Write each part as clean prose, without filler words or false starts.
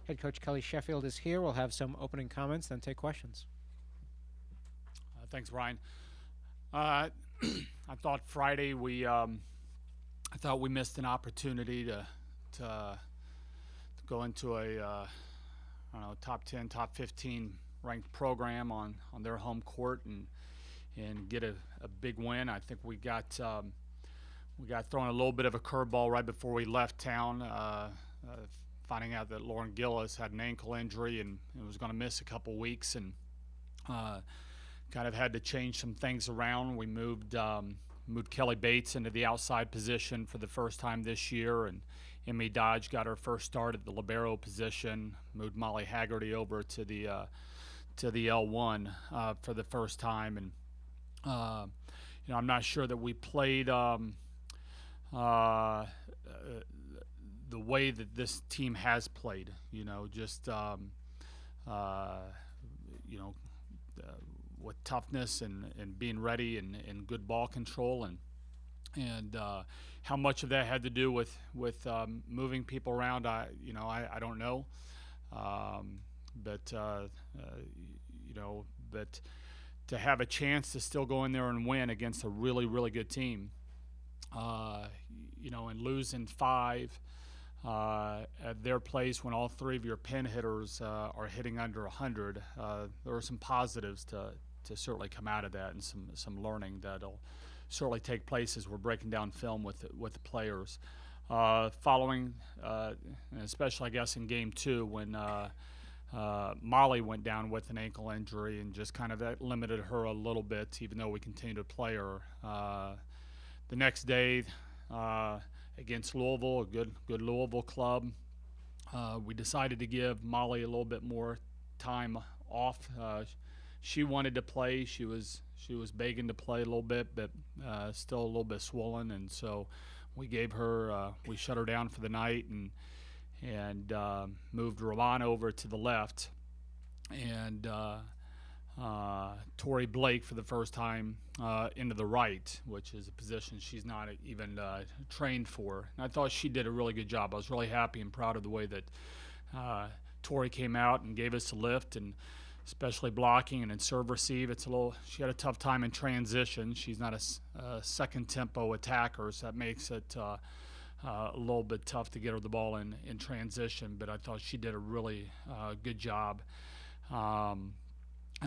Head coach Kelly Sheffield is here. We'll have some opening comments, then take questions. Thanks, Ryan. I thought Friday I thought we missed an opportunity to go into a I don't know, top 10, top 15 ranked program on their home court and get a big win. I think we got thrown a little bit of a curveball right before we left town, finding out that Lauren Gillis had an ankle injury and was going to miss a couple weeks, and kind of had to change some things around. We moved Kelly Bates into the outside position for the first time this year, and Emmy Dodge got her first start at the libero position. Moved Molly Haggerty over to the L1 for the first time, and I'm not sure that we played the way that this team has played. With toughness and being ready and good ball control, and how much of that had to do with moving people around, I don't know, but to have a chance to still go in there and win against a really, really good team, and losing 5 at their place when all 3 of your pin hitters are hitting under 100, there are some positives to certainly come out of that, and some learning that'll certainly take place as we're breaking down film with the players. Following, and especially I guess in Game 2 when Molly went down with an ankle injury, and just kind of that limited her a little bit, even though we continue to play her. The next day against Louisville, a good Louisville club, we decided to give Molly a little bit more time off. She wanted to play. She was begging to play a little bit, but still a little bit swollen, and so we gave her. We shut her down for the night and moved Roman over to the left, and Tori Blake for the first time into the right, which is a position she's not even trained for. And I thought she did a really good job. I was really happy and proud of the way that Tori came out and gave us a lift, and especially blocking and in serve receive. She had a tough time in transition. She's not a second tempo attacker, so that makes it a little bit tough to get her the ball in transition, but I thought she did a really good job. And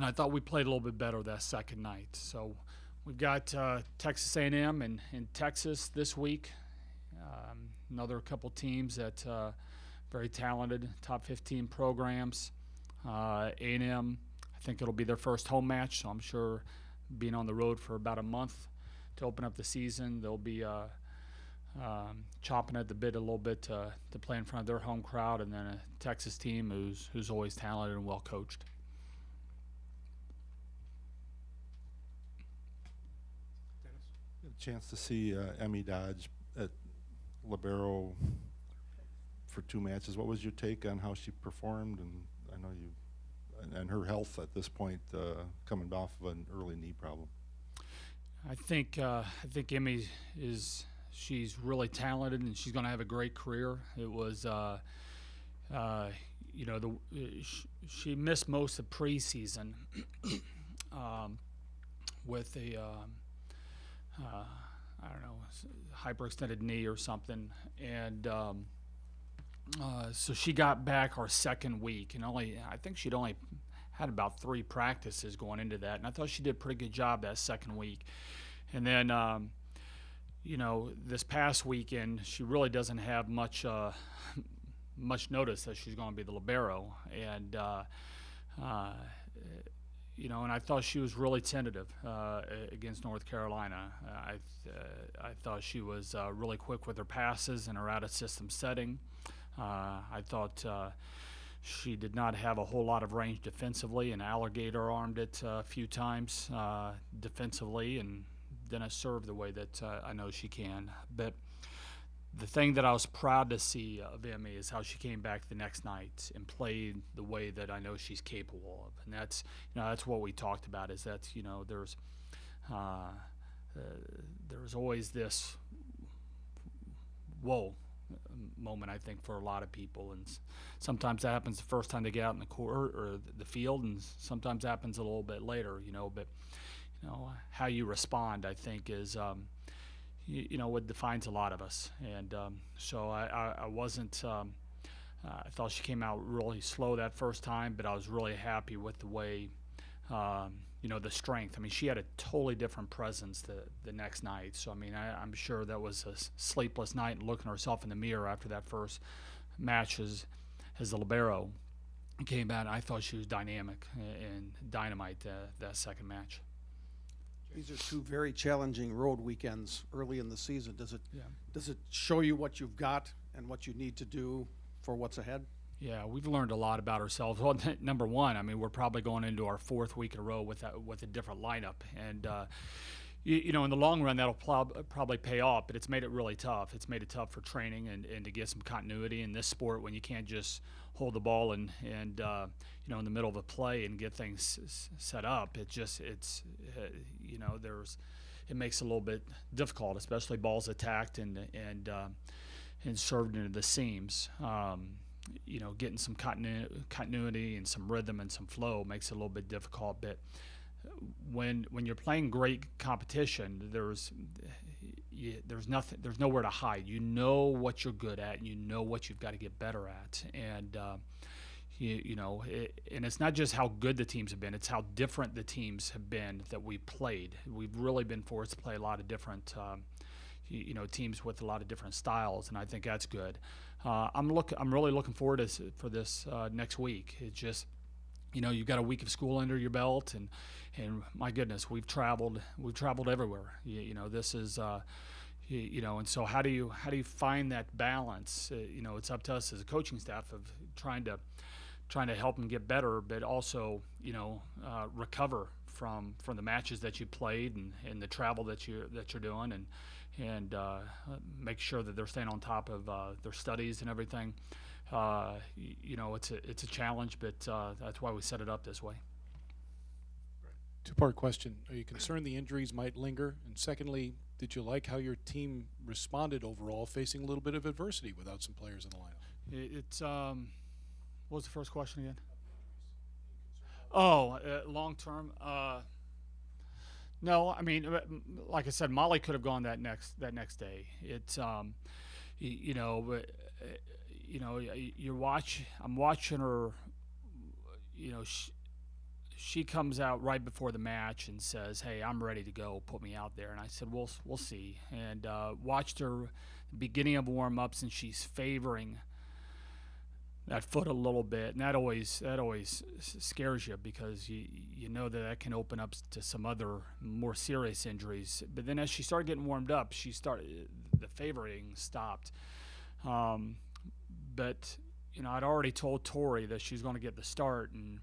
I thought we played a little bit better that second night. So we've got Texas A&M and Texas this week. Another couple teams that very talented, top 15 programs. A&M, I think it'll be their first home match, so I'm sure being on the road for about a month to open up the season, they'll be chopping at the bit a little bit to play in front of their home crowd, and then a Texas team who's always talented and well coached. A chance to see Emmy Dodge at libero for 2 matches. What was your take on how she performed? And I know and her health at this point, coming off of an early knee problem. I think Emmy she's really talented, and she's going to have a great career. It was she missed most of preseason with a I don't know, hyperextended knee or something, and so she got back our second week, and I think she'd only had about 3 practices going into that, and I thought she did a pretty good job that second week. And then this past weekend she really doesn't have much notice that she's going to be the libero, and and I thought she was really tentative against North Carolina. I thought she was really quick with her passes and her out-of-system setting. I thought she did not have a whole lot of range defensively, and Alligator armed it a few times defensively, and didn't serve the way that I know she can. But the thing that I was proud to see of Emmy is how she came back the next night and played the way that I know she's capable of, and that's what we talked about. Is that there's always this, whoa, moment, I think, for a lot of people. And sometimes that happens the first time they get out in the court or the field, and sometimes that happens a little bit later, But, how you respond, I think, is, what defines a lot of us. And so I wasn't I thought she came out really slow that first time, but I was really happy with the way, the strength. I mean, she had a totally different presence the next night. So, I mean, I'm sure that was a sleepless night and looking herself in the mirror after that first match as the libero came out. I thought she was dynamic and dynamite that second match. These are two very challenging road weekends early in the season. Does it show you what you've got and what you need to do for what's ahead? Yeah, we've learned a lot about ourselves. Well, number one, I mean, we're probably going into our fourth week in a row with a different lineup, and in the long run, that'll probably pay off. But it's made it really tough. It's made it tough for training and to get some continuity in this sport when you can't just hold the ball and in the middle of a play and get things set up. It makes it a little bit difficult, especially balls attacked and served into the seams. Getting some continuity and some rhythm and some flow makes it a little bit difficult. But when you're playing great competition, there's nowhere to hide. You know what you're good at, and you know what you've got to get better at. And and it's not just how good the teams have been; it's how different the teams have been that we played. We've really been forced to play a lot of different. Teams with a lot of different styles, and I think that's good. I'm really looking forward for this next week. It's just, you've got a week of school under your belt, and my goodness, we've traveled everywhere. This is, and so how do you find that balance? It's up to us as a coaching staff of trying to help them get better, but also, recover from the matches that you played and the travel that you're doing, and make sure that they're staying on top of their studies and everything. It's a challenge, but that's why we set it up this way. Two-part question. Are you concerned the injuries might linger? And secondly, did you like how your team responded overall, facing a little bit of adversity without some players in the lineup? It's what was the first question again? Oh, long term. No, I mean, like I said, Molly could have gone that next day. It's I'm watching her. She comes out right before the match and says, "Hey, I'm ready to go. Put me out there." And I said, "We'll see." And watched her beginning of warm-ups, and she's favoring that foot a little bit, and that always scares you because you know that can open up to some other more serious injuries. But then as she started getting warmed up, the favoring stopped. But I'd already told Tori that she's going to get the start, and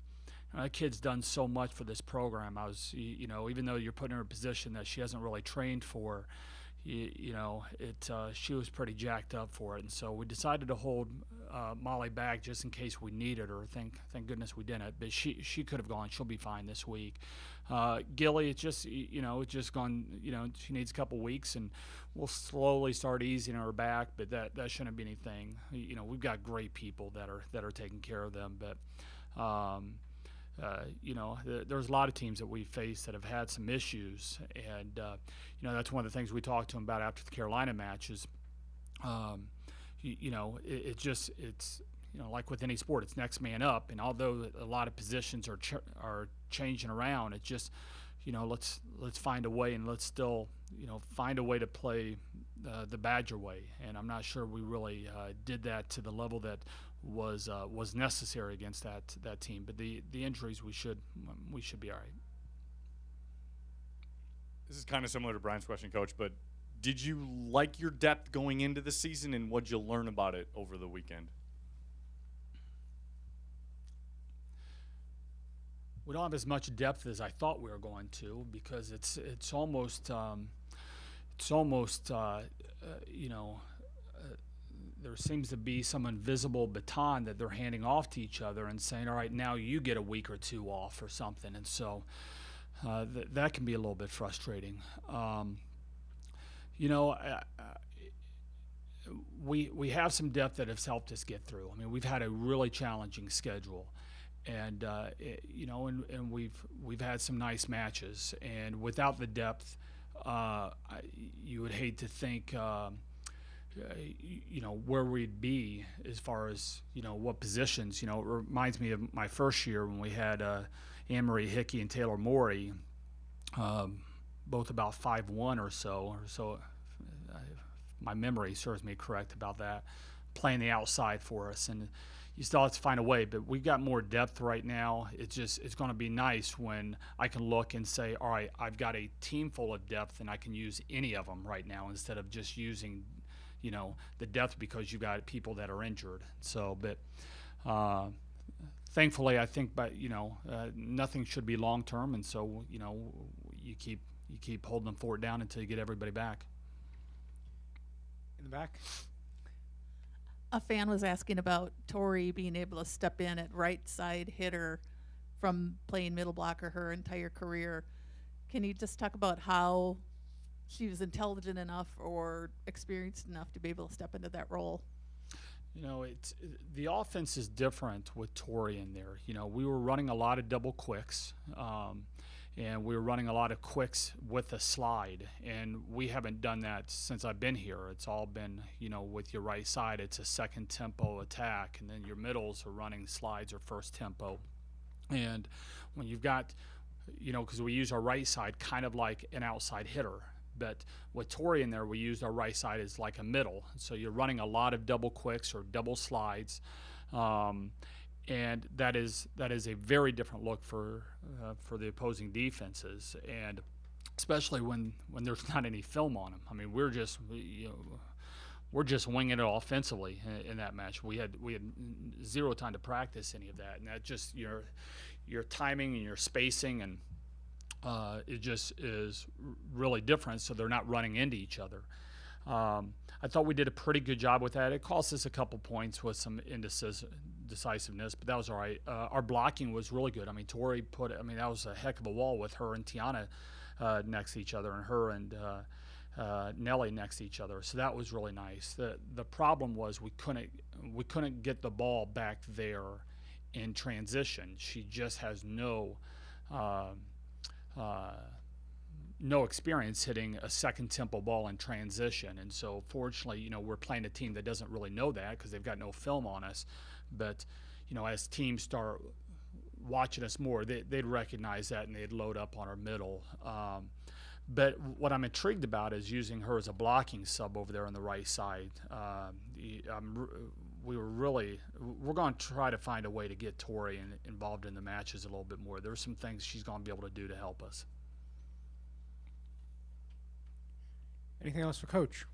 that kid's done so much for this program. I was, even though you're putting her in a position that she hasn't really trained for, she was pretty jacked up for it, and so we decided to hold Molly back just in case we needed her. Thank goodness we didn't. But she could have gone. She'll be fine this week. Gilly, it's just gone. She needs a couple weeks, and we'll slowly start easing her back. But that shouldn't be anything. We've got great people that are taking care of them. But there's a lot of teams that we face that have had some issues, and that's one of the things we talked to them about after the Carolina match is, it's like with any sport, it's next man up, and although a lot of positions are changing around, it's just, let's find a way, and let's still, find a way to play the Badger way, and I'm not sure we really did that to the level that was necessary against that team. But the injuries, we should be all right. This is kind of similar to Brian's question, Coach, but did you like your depth going into the season, and what'd you learn about it over the weekend? We don't have as much depth as I thought we were going to, because it's almost there seems to be some invisible baton that they're handing off to each other and saying, all right, now you get a week or two off or something. And so that can be a little bit frustrating. we have some depth that has helped us get through. I mean, we've had a really challenging schedule, and and we've had some nice matches. And without the depth, you would hate to think, where we'd be as far as what positions. It reminds me of my first year when we had Anne-Marie Hickey and Taylor Morey, both about 5'1" or so. My memory serves me correct about that, playing the outside for us, and you still have to find a way. But we've got more depth right now. It's going to be nice when I can look and say, all right, I've got a team full of depth, and I can use any of them right now instead of just using, the depth because you got people that are injured. So, but thankfully, I think, nothing should be long term, and so you keep holding the fort down until you get everybody back. In the back. A fan was asking about Tori being able to step in at right side hitter from playing middle blocker her entire career. Can you just talk about how she was intelligent enough or experienced enough to be able to step into that role? It's the offense is different with Tori in there. We were running a lot of double quicks, and we were running a lot of quicks with a slide, and we haven't done that since I've been here. It's all been, with your right side, it's a second tempo attack, and then your middles are running slides or first tempo. And when you've got, because we use our right side kind of like an outside hitter, but with Tori in there, we used our right side as like a middle. So you're running a lot of double quicks or double slides. And that is a very different look for the opposing defenses, and especially when there's not any film on them. I mean, we're just winging it offensively in that match. We had zero time to practice any of that, and that just your timing and your spacing, and it just is really different. So they're not running into each other. I thought we did a pretty good job with that. It cost us a couple points with some indecisiveness, but that was all right. Our blocking was really good. I mean, Tori that was a heck of a wall with her and Tiana next to each other, and her and Nellie next to each other. So that was really nice. The problem was we couldn't get the ball back there in transition. She just has no experience hitting a second tempo ball in transition, and so fortunately, we're playing a team that doesn't really know that because they've got no film on us. But as teams start watching us more, they'd recognize that and they'd load up on our middle. But what I'm intrigued about is using her as a blocking sub over there on the right side. We're going to try to find a way to get Tori involved in the matches a little bit more. There's some things she's going to be able to do to help us. Anything else for Coach?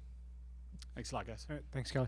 Thanks a lot, guys. All right, thanks, Kelly.